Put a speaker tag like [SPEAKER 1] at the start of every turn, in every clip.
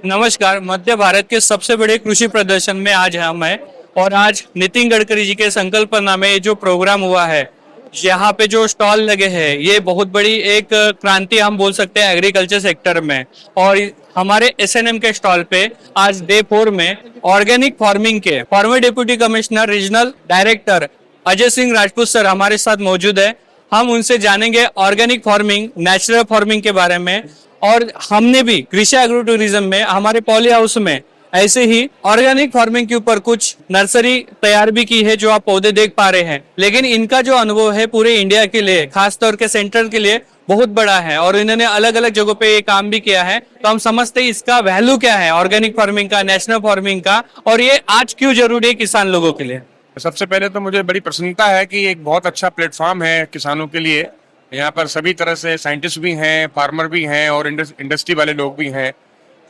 [SPEAKER 1] नमस्कार। मध्य भारत के सबसे बड़े कृषि प्रदर्शन में आज हम हैं और आज नितिन गडकरी जी के संकल्पना में जो प्रोग्राम हुआ है, यहाँ पे जो स्टॉल लगे हैं, ये बहुत बड़ी एक क्रांति हम बोल सकते हैं एग्रीकल्चर सेक्टर में। और हमारे एसएनएम के स्टॉल पे आज डे 4 में ऑर्गेनिक फार्मिंग के farmer deputy commissioner regional director Ajay Singh Rajput sir हमारे साथ मौजूद है। हम उनसे जानेंगे ऑर्गेनिक फार्मिंग, नेचुरल फार्मिंग के बारे में। और हमने भी कृषि एग्रो टूरिज्म में हमारे पॉली हाउस में ऐसे ही ऑर्गेनिक फार्मिंग के ऊपर कुछ नर्सरी तैयार भी की है जो आप पौधे देख पा रहे हैं। लेकिन इनका जो अनुभव है पूरे इंडिया के लिए, खासतौर के सेंट्रल के लिए बहुत बड़ा है और इन्होंने अलग अलग जगहों पे ये काम भी किया है। तो हम समझते हैं इसका वैल्यू क्या है ऑर्गेनिक फार्मिंग का, नेशनल फार्मिंग का, और ये आज क्यों जरूरी है किसान लोगों के लिए।
[SPEAKER 2] सबसे पहले तो मुझे बड़ी प्रसन्नता है कि एक बहुत अच्छा प्लेटफॉर्म है किसानों के लिए। यहाँ पर सभी तरह से साइंटिस्ट भी हैं, फार्मर भी हैं और इंडस्ट्री वाले लोग भी हैं।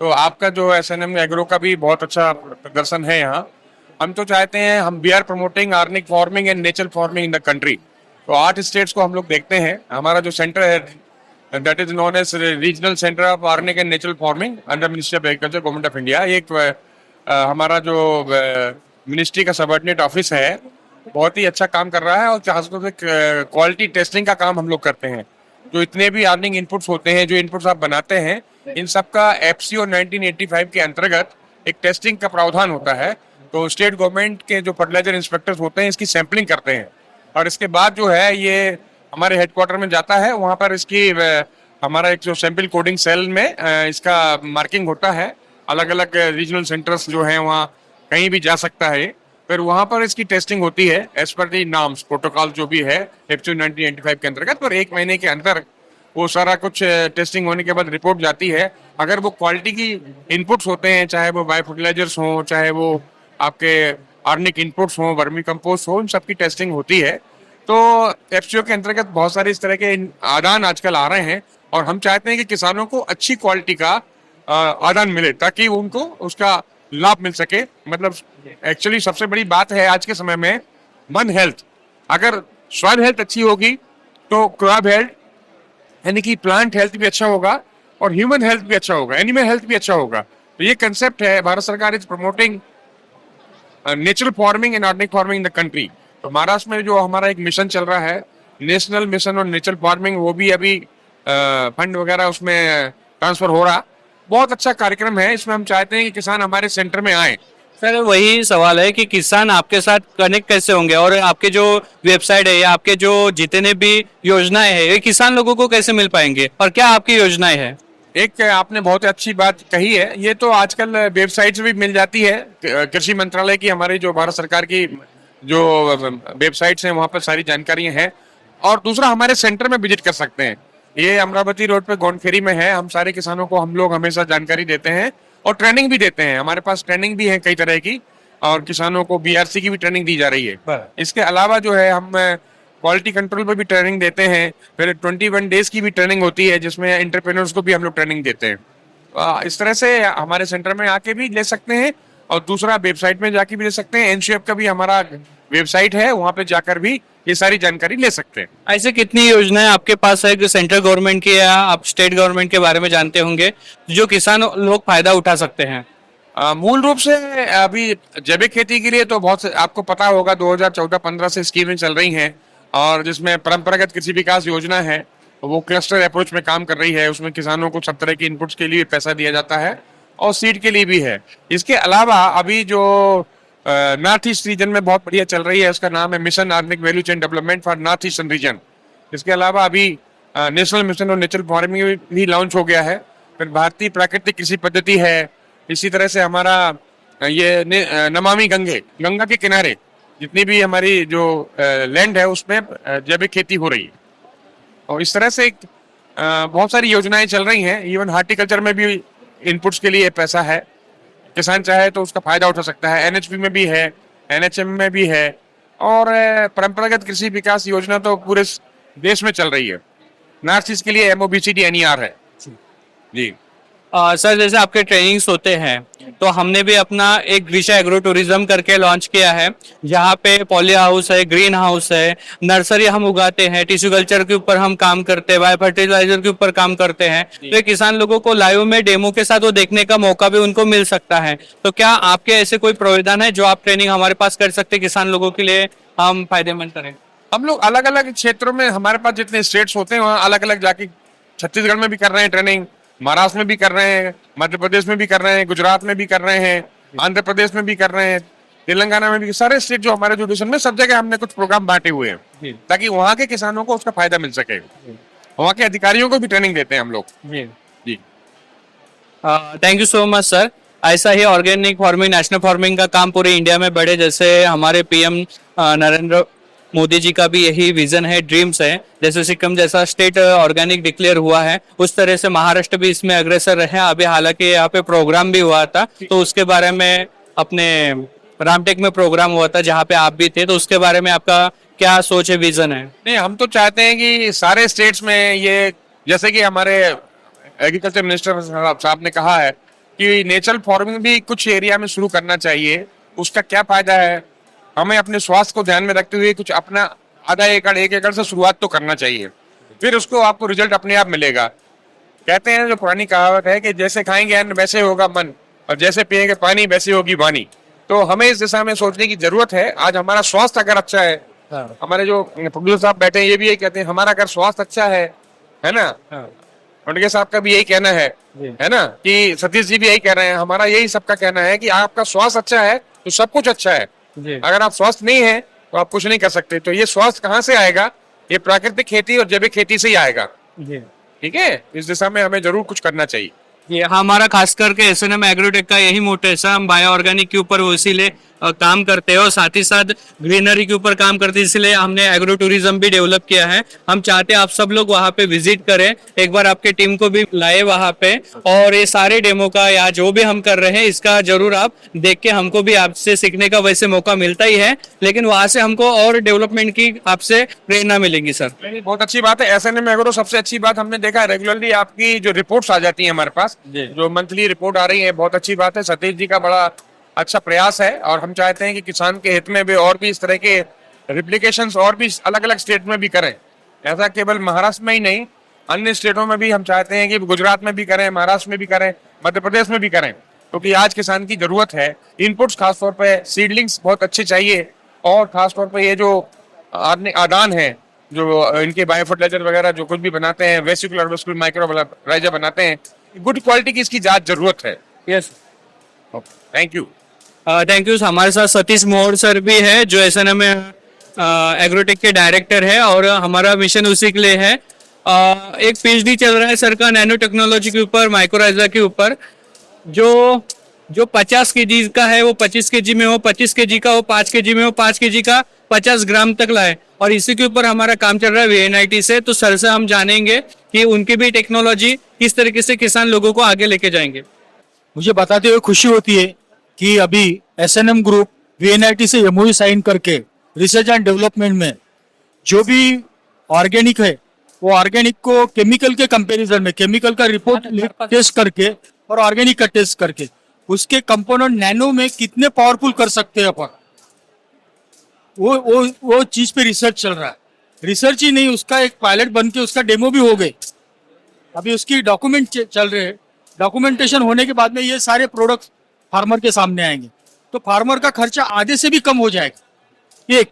[SPEAKER 2] तो आपका जो एसएनएम एग्रो का भी बहुत अच्छा प्रदर्शन है यहाँ। हम तो चाहते हैं, हम we are promoting organic farming and natural farming in the country. तो 8 स्टेट्स को हम लोग देखते हैं। हमारा जो सेंटर है that is known as regional centre of organic and natural farming under ministry of agriculture, government of India. एक हमारा जो मिनिस्ट्री का सबऑर्डिनेट ऑफिस है, बहुत ही अच्छा काम कर रहा है और खासतौर से क्वालिटी टेस्टिंग का काम हम लोग करते हैं। जो इतने भी अर्निंग इनपुट्स होते हैं, जो इनपुट्स आप बनाते हैं, इन सब का एफसीओ 1985 के अंतर्गत एक टेस्टिंग का प्रावधान होता है। तो स्टेट गवर्नमेंट के जो फर्टिलाइजर इंस्पेक्टर्स होते हैं इसकी सैंपलिंग करते हैं और इसके बाद जो है ये हमारे हेडक्वार्टर में जाता है। वहाँ पर इसकी हमारा एक जो सैंपल कोडिंग सेल में इसका मार्किंग होता है। अलग अलग रीजनल सेंटर्स जो हैं वहाँ कहीं भी जा सकता है। फिर वहां पर इसकी टेस्टिंग होती है एज पर दी नॉर्म्स, प्रोटोकॉल जो भी है एफसीओ 1985 के अंतर्गत। पर 1 महीने के अंदर वो सारा कुछ टेस्टिंग होने के बाद रिपोर्ट जाती है। अगर वो क्वालिटी की इनपुट्स होते हैं, चाहे वो बायो फर्टिलाइजर्स हों, चाहे वो आपके ऑर्गेनिक इनपुट्स हों, वर्मी कंपोस्ट हो, इन सबकी टेस्टिंग होती है। तो एफसीओ के अंतर्गत बहुत सारे इस तरह के आदान आजकल आ रहे हैं और हम चाहते हैं कि किसानों को अच्छी क्वालिटी का आदान मिले ताकि उनको उसका लाभ मिल सके। मतलब एक्चुअली सबसे बड़ी बात है आज के समय में वन हेल्थ। अगर सॉइल हेल्थ अच्छी होगी तो क्रॉप हेल्थ यानी कि प्लांट हेल्थ भी अच्छा होगा और ह्यूमन हेल्थ भी अच्छा होगा, एनिमल हेल्थ भी अच्छा होगा। तो ये कंसेप्ट है, भारत सरकार is promoting natural farming and organic farming in the country. तो महाराष्ट्र में जो हमारा एक मिशन चल रहा है, नेशनल मिशन और नेचुरल फार्मिंग, वो भी अभी फंड वगैरह उसमें ट्रांसफर हो रहा। बहुत अच्छा कार्यक्रम है। इसमें हम चाहते हैं कि किसान हमारे सेंटर में आए।
[SPEAKER 1] सर वही सवाल है कि किसान आपके साथ कनेक्ट कैसे होंगे और आपके जो वेबसाइट है या आपके जो जितने भी योजनाएं हैं ये किसान लोगों को कैसे मिल पाएंगे और क्या आपकी योजनाएं हैं।
[SPEAKER 2] एक आपने बहुत अच्छी बात कही है। ये तो आजकल वेबसाइट से भी मिल जाती है। कृषि मंत्रालय की, हमारी जो भारत सरकार की जो वेबसाइट्स हैं वहाँ पर सारी जानकारियां हैं। और दूसरा, हमारे सेंटर में विजिट कर सकते हैं। ये अमरावती रोड पे गोंडखेरी में है। हम सारे किसानों को हम लोग हमेशा जानकारी देते हैं और ट्रेनिंग भी देते हैं। हमारे पास ट्रेनिंग भी है कई तरह की और किसानों को बीआरसी की भी ट्रेनिंग दी जा रही है। इसके अलावा जो है हम क्वालिटी कंट्रोल पर भी ट्रेनिंग देते हैं। फिर 21 डेज की भी ट्रेनिंग होती है जिसमें एंटरप्रेन्योर्स को भी हम लोग ट्रेनिंग देते हैं। इस तरह से हमारे सेंटर में आके भी ले सकते हैं और दूसरा वेबसाइट में जाके भी ले सकते हैं। एनसीएफ का भी हमारा वेबसाइट है, वहाँ पे जाकर भी ये सारी जानकारी ले सकते हैं।
[SPEAKER 1] ऐसे कितनी योजनाएं आपके पास है जो सेंट्रल गवर्नमेंट की या आप स्टेट गवर्नमेंट के बारे में जानते होंगे जो किसान लोग फायदा उठा सकते हैं।
[SPEAKER 2] मूल रूप से अभी जैविक खेती के लिए तो बहुत आपको पता होगा 2014-15 से स्कीमें चल रही हैं और जिसमें परंपरागत कृषि विकास योजना है वो क्लस्टर अप्रोच में काम कर रही है। उसमें किसानों को सब तरह की इनपुट्स के लिए पैसा दिया जाता है और सीड के लिए भी है। इसके अलावा अभी जो नॉर्थ ईस्ट रीजन में बहुत बढ़िया चल रही है, उसका नाम है mission organic value chain development for north eastern region. इसके अलावा अभी नेशनल मिशन और नेचुरल फार्मिंग भी लॉन्च हो गया है। फिर भारतीय प्राकृतिक कृषि पद्धति है। इसी तरह से हमारा ये नमामि गंगा के किनारे जितनी भी हमारी जो लैंड है उसमें जैविक खेती हो रही है। और इस तरह से बहुत सारी योजनाएं चल रही हैं। इवन हार्टिकल्चर में भी इनपुट्स के लिए पैसा है। किसान चाहे तो उसका फायदा उठा सकता है। एनएचपी में भी है, एनएचएम में भी है और परंपरागत कृषि विकास योजना तो पूरे देश में चल रही है। नॉर्थ ईस्ट के लिए एमओबीसीडी एनईआर है जी।
[SPEAKER 1] सर जैसे आपके ट्रेनिंग्स होते हैं तो हमने भी अपना एक ग्रीशा एग्रो टूरिज्म करके लॉन्च किया है, जहाँ पे पॉली हाउस है, ग्रीन हाउस है, नर्सरी हम उगाते हैं, टिश्यू कल्चर के ऊपर हम काम करते हैं, बायो फर्टिलाइजर के ऊपर काम करते हैं। तो ये किसान लोगों को लाइव में डेमो के साथ वो देखने का मौका भी उनको मिल सकता है। तो क्या आपके ऐसे कोई प्रावधान है जो आप ट्रेनिंग हमारे पास कर सकते हैं, किसान लोगों के लिए हम फायदेमंद करें?
[SPEAKER 2] हम लोग अलग अलग क्षेत्रों में, हमारे पास जितने स्टेट्स होते हैं वहाँ अलग अलग जाके, छत्तीसगढ़ में भी कर रहे हैं ट्रेनिंग, महाराष्ट्र में भी कर रहे हैं, मध्य प्रदेश में भी कर रहे हैं, गुजरात में भी कर रहे हैं, आंध्र प्रदेश में भी कर रहे हैं, तेलंगाना में भी, सारे स्टेट जो हमारे जो डिवीजन में, सब जगह हमने कुछ प्रोग्राम बांटे हुए हैं ताकि वहाँ के किसानों को उसका फायदा मिल सके। वहाँ के अधिकारियों को भी ट्रेनिंग देते हैं हम लोग। जी,
[SPEAKER 1] thank you so much sir. ऐसा ही ऑर्गेनिक फार्मिंग, नेशनल फार्मिंग का काम पूरे इंडिया में बढ़े, जैसे हमारे पीएम नरेंद्र मोदी जी का भी यही विजन है, ड्रीम्स है। जैसे सिक्किम जैसा स्टेट ऑर्गेनिक डिक्लेयर हुआ है, उस तरह से महाराष्ट्र भी इसमें अग्रसर रहे। अभी हालांकि यहाँ पे प्रोग्राम भी हुआ था, तो उसके बारे में अपने रामटेक में प्रोग्राम हुआ था जहाँ पे आप भी थे, तो उसके बारे में आपका क्या सोच है, विजन है?
[SPEAKER 2] नहीं, हम तो चाहते हैं कि सारे स्टेट्स में ये, जैसे कि हमारे एग्रीकल्चर मिनिस्टर साहब ने कहा है कि नेचुरल फार्मिंग भी कुछ एरिया में शुरू करना चाहिए। उसका क्या फायदा है, हमें अपने स्वास्थ्य को ध्यान में रखते हुए कुछ अपना आधा एकड़, 1 एकड़ से शुरुआत तो करना चाहिए, फिर उसको आपको रिजल्ट अपने आप मिलेगा। कहते हैं, जो पुरानी कहावत है कि जैसे खाएंगे अन्न वैसे होगा मन, और जैसे पिएंगे पानी वैसे होगी वाणी। तो हमें इस दिशा में सोचने की जरूरत है। आज हमारा स्वास्थ्य अगर अच्छा है, हमारे जो प्रोड्यूसर साहब बैठे हैं ये भी यही कहते हैं, हमारा अगर स्वास्थ्य अच्छा है ना, उनके साहब का भी यही कहना है ना, कि सतीश जी भी यही कह रहे हैं, हमारा यही सबका कहना है कि आपका स्वास्थ्य अच्छा है तो सब कुछ अच्छा है। अगर आप स्वस्थ नहीं है तो आप कुछ नहीं कर सकते। तो ये स्वास्थ्य कहाँ से आएगा? ये प्राकृतिक खेती और जैविक खेती से ही आएगा। ठीक है, इस दिशा में हमें जरूर कुछ करना चाहिए।
[SPEAKER 1] ये हमारा खास करके एसएनएम एग्रोटेक का यही मोटो है सर, हम बायो ऑर्गेनिक के ऊपर इसीलिए काम करते हैं और साथ ही साथ ग्रीनरी के ऊपर काम करते हैं, इसलिए हमने एग्रो टूरिज्म भी डेवलप किया है। हम चाहते हैं आप सब लोग वहाँ पे विजिट करें, एक बार आपके टीम को भी लाए वहाँ पे, और ये सारे डेमो का या जो भी हम कर रहे हैं इसका जरूर आप देख के, हमको भी आपसे सीखने का वैसे मौका मिलता ही है, लेकिन वहाँ से हमको और डेवलपमेंट की आपसे प्रेरणा मिलेगी सर।
[SPEAKER 2] बहुत अच्छी बात है। एसएनएम एग्रो, सबसे अच्छी बात हमने देखा है, रेगुलरली आपकी जो रिपोर्ट्स आ जाती है हमारे पास, जो मंथली रिपोर्ट आ रही है, बहुत अच्छी बात है। सतीश जी का बड़ा अच्छा प्रयास है और हम चाहते हैं कि किसान के हित में भी और भी इस तरह के रिप्लिकेशंस और भी अलग अलग स्टेट में भी करें। ऐसा केवल महाराष्ट्र में ही नहीं, अन्य स्टेटों में भी हम चाहते हैं कि गुजरात में भी करें, महाराष्ट्र में भी करें, मध्य प्रदेश में भी करें, क्योंकि आज किसान की जरूरत है। इनपुट्स खासतौर पर सीडलिंग्स बहुत अच्छे चाहिए, और खासतौर पर ये जो आदान है, जो इनके बायो फर्टिलाइजर वगैरह जो कुछ भी बनाते हैं, वेसिकुलर वेसिकुलर माइक्रोराइजर बनाते हैं, गुड क्वालिटी की इसकी ज्यादा जरूरत है।
[SPEAKER 1] Yes,
[SPEAKER 2] thank you.
[SPEAKER 1] Thank you. हमारे साथ सतीश मोहर सर भी है जो एसएनएम एग्रोटेक के डायरेक्टर है, और हमारा मिशन उसी के लिए है। एक पीएचडी चल रहा है सर का नैनो टेक्नोलॉजी के ऊपर, माइक्रोराइजा के ऊपर। जो 50 केजी का है वो 25 केजी में हो, 25 केजी का हो 5 केजी में हो, 5 केजी का 50 ग्राम तक लाए, और इसी के ऊपर हमारा काम चल रहा है वीएनआईटी से। तो सर से हम जानेंगे कि उनकी भी टेक्नोलॉजी किस तरीके से किसान लोगों को आगे लेके जाएंगे।
[SPEAKER 3] मुझे बताते हुए खुशी होती है कि अभी एसएनएम ग्रुप वीएनआईटी से एमओयू साइन करके रिसर्च एंड डेवलपमेंट में जो भी ऑर्गेनिक है, वो ऑर्गेनिक को केमिकल के कंपैरिजन में, केमिकल का रिपोर्ट टेस्ट करके और ऑर्गेनिक का टेस्ट करके उसके कंपोनेंट नैनो में कितने पावरफुल कर सकते हैं अपन, वो चीज पे रिसर्च चल रहा है। रिसर्च ही नहीं, उसका एक पायलट बन के उसका डेमो भी हो गए, अभी उसकी डॉक्यूमेंट चल रहे हैं। डॉक्यूमेंटेशन होने के बाद में ये सारे प्रोडक्ट फार्मर के सामने आएंगे, तो फार्मर का खर्चा आधे से भी कम हो जाएगा। एक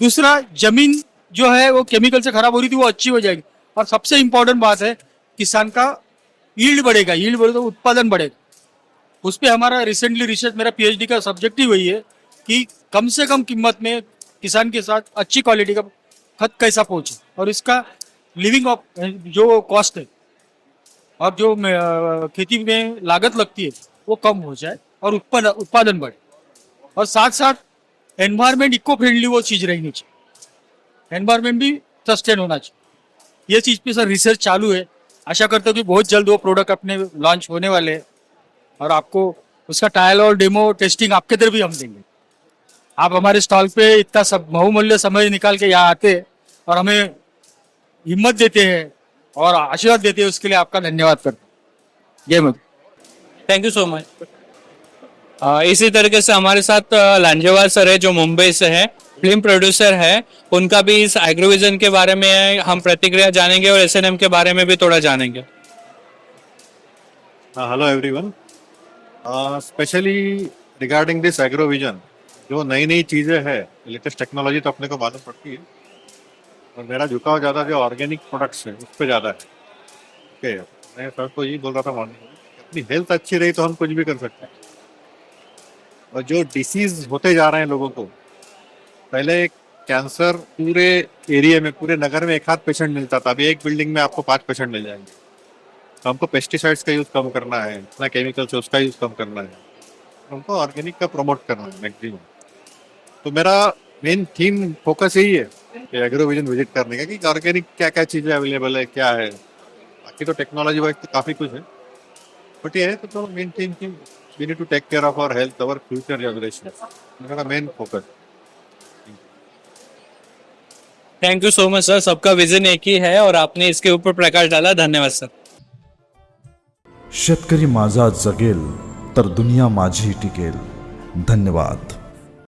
[SPEAKER 3] दूसरा, जमीन जो है वो केमिकल से खराब हो रही थी वो अच्छी हो जाएगी, और सबसे इंपॉर्टेंट बात है किसान का यील्ड बढ़ेगा। यील्ड बढ़े तो उत्पादन बढ़ेगा। उस पर हमारा रिसेंटली रिसर्च, मेरा पीएचडी का सब्जेक्ट ही वही है कि कम से कम कीमत में किसान के साथ अच्छी क्वालिटी का खत कैसा पहुंचे, और इसका लिविंग ऑफ जो कॉस्ट है और जो खेती में लागत लगती है वो कम हो जाए और उत्पादन बढ़े, और साथ साथ एनवायरमेंट इको फ्रेंडली वो चीज रहनी चाहिए, एनवायरमेंट भी सस्टेन होना चाहिए। ये चीज पे सर रिसर्च चालू है। आशा करता हूँ कि बहुत जल्द वो प्रोडक्ट अपने लॉन्च होने वाले हैं, और आपको उसका ट्रायल और डेमो टेस्टिंग आपके तरफ भी हम देंगे। आप हमारे स्टॉल पे इतना सब बहुमूल्य समय निकाल के यहाँ आते और हमें हिम्मत देते हैं और आशीर्वाद देते हैं, उसके लिए आपका धन्यवाद करता हूँ। जय माता।
[SPEAKER 1] Thank you so much. इसी तरीके से हमारे साथ लांजेवाल सर है जो मुंबई से है, फिल्म प्रोड्यूसर है। उनका भी इस एग्रोविजन के बारे में हम प्रतिक्रिया जानेंगे और एसएनएम के बारे में भी थोड़ा जानेंगे।
[SPEAKER 4] Hello everyone, specially regarding this Agrovision, जो नई नई चीज़ें हैं, लेटेस्ट टेक्नोलॉजी तो अपने को मालूम पड़ती है, और मेरा झुकाव ज़्यादा जो ऑर्गेनिक प्रोडक्ट्स है उस पर ज़्यादा है। ओके, मैं सर को यही बोल रहा था मॉर्निंग में, अपनी हेल्थ अच्छी रही तो हम कुछ भी कर सकते हैं। और जो डिसीज होते जा रहे हैं लोगों को, पहले कैंसर पूरे एरिया में, पूरे नगर में एक आध पेशेंट मिलता था, अभी एक बिल्डिंग में आपको 5 पेशेंट मिल जाएंगे। तो हमको पेस्टिसाइड्स का यूज़ कम करना है, इतना केमिकल्स है उसका यूज़ कम करना है, हमको ऑर्गेनिक का प्रमोट करना है मैक्सिमम। तो मेरा मेन थीम फोकस यही है कि एग्रोविजन विजिट करने का, कि ऑर्गेनिक क्या क्या चीज़ें अवेलेबल है, क्या है। बाकी तो टेक्नोलॉजी वाइज तो काफ़ी कुछ है, बट ये है तो मेन थीम की we need to take care of our health, our future generation, मेरा main focus.
[SPEAKER 1] Thank you so much sir, सबका विजन एक ही है और आपने इसके ऊपर प्रकाश डाला, धन्यवाद सर।
[SPEAKER 5] शेतकरी माझा जगेल तर दुनिया माझी टिकेल। धन्यवाद।